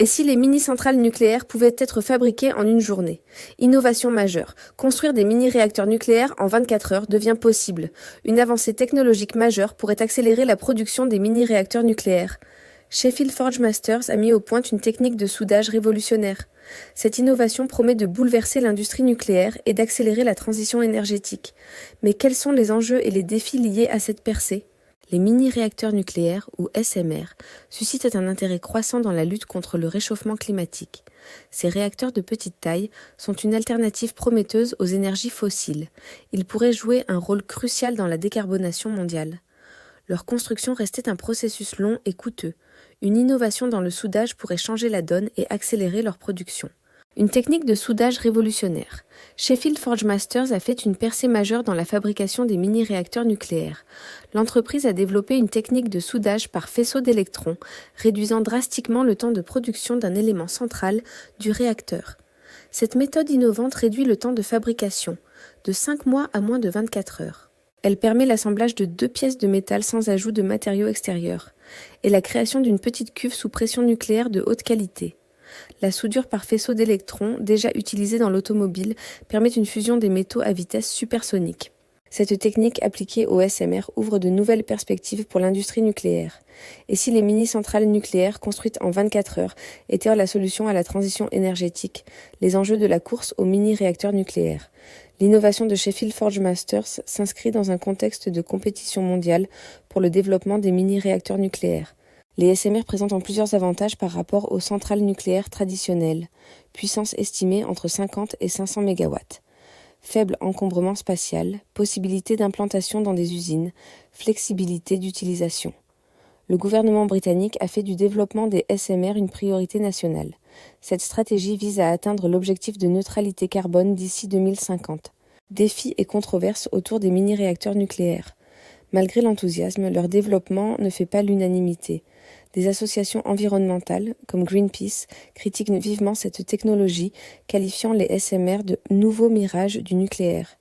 Et si les mini-centrales nucléaires pouvaient être fabriquées en une journée? Innovation majeure. Construire des mini-réacteurs nucléaires en 24 heures devient possible. Une avancée technologique majeure pourrait accélérer la production des mini-réacteurs nucléaires. Sheffield Forge Masters a mis au point une technique de soudage révolutionnaire. Cette innovation promet de bouleverser l'industrie nucléaire et d'accélérer la transition énergétique. Mais quels sont les enjeux et les défis liés à cette percée? Les mini-réacteurs nucléaires, ou SMR, suscitent un intérêt croissant dans la lutte contre le réchauffement climatique. Ces réacteurs de petite taille sont une alternative prometteuse aux énergies fossiles. Ils pourraient jouer un rôle crucial dans la décarbonation mondiale. Leur construction restait un processus long et coûteux. Une innovation dans le soudage pourrait changer la donne et accélérer leur production. Une technique de soudage révolutionnaire. Sheffield Forge Masters a fait une percée majeure dans la fabrication des mini-réacteurs nucléaires. L'entreprise a développé une technique de soudage par faisceau d'électrons, réduisant drastiquement le temps de production d'un élément central du réacteur. Cette méthode innovante réduit le temps de fabrication, de 5 mois à moins de 24 heures. Elle permet l'assemblage de 2 pièces de métal sans ajout de matériaux extérieurs, et la création d'une petite cuve sous pression nucléaire de haute qualité. La soudure par faisceau d'électrons, déjà utilisée dans l'automobile, permet une fusion des métaux à vitesse supersonique. Cette technique appliquée au SMR ouvre de nouvelles perspectives pour l'industrie nucléaire. Et si les mini-centrales nucléaires construites en 24 heures étaient la solution à la transition énergétique, les enjeux de la course aux mini-réacteurs nucléaires? L'innovation de Sheffield Forge Masters s'inscrit dans un contexte de compétition mondiale pour le développement des mini-réacteurs nucléaires. Les SMR présentent plusieurs avantages par rapport aux centrales nucléaires traditionnelles. Puissance estimée entre 50 et 500 MW. Faible encombrement spatial, possibilité d'implantation dans des usines, flexibilité d'utilisation. Le gouvernement britannique a fait du développement des SMR une priorité nationale. Cette stratégie vise à atteindre l'objectif de neutralité carbone d'ici 2050. Défis et controverses autour des mini-réacteurs nucléaires. Malgré l'enthousiasme, leur développement ne fait pas l'unanimité. Des associations environnementales, comme Greenpeace, critiquent vivement cette technologie, qualifiant les SMR de « nouveaux mirages du nucléaire ».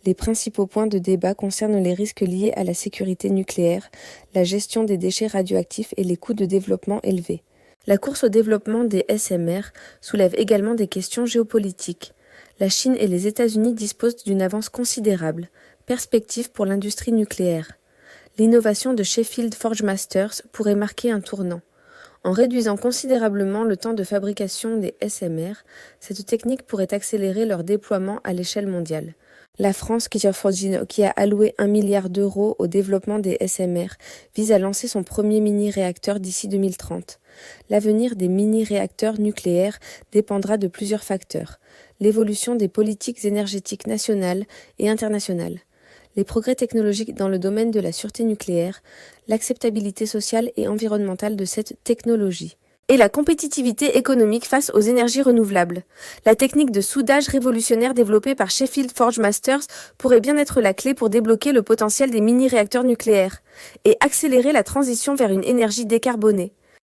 Les principaux points de débat concernent les risques liés à la sécurité nucléaire, la gestion des déchets radioactifs et les coûts de développement élevés. La course au développement des SMR soulève également des questions géopolitiques. La Chine et les États-Unis disposent d'une avance considérable. Perspective pour l'industrie nucléaire. L'innovation de Sheffield Forge Masters pourrait marquer un tournant. En réduisant considérablement le temps de fabrication des SMR, cette technique pourrait accélérer leur déploiement à l'échelle mondiale. La France, qui a alloué 1 milliard d'euros au développement des SMR, vise à lancer son premier mini-réacteur d'ici 2030. L'avenir des mini-réacteurs nucléaires dépendra de plusieurs facteurs. L'évolution des politiques énergétiques nationales et internationales. Les progrès technologiques dans le domaine de la sûreté nucléaire, l'acceptabilité sociale et environnementale de cette technologie, et la compétitivité économique face aux énergies renouvelables. La technique de soudage révolutionnaire développée par Sheffield Forge Masters pourrait bien être la clé pour débloquer le potentiel des mini-réacteurs nucléaires et accélérer la transition vers une énergie décarbonée.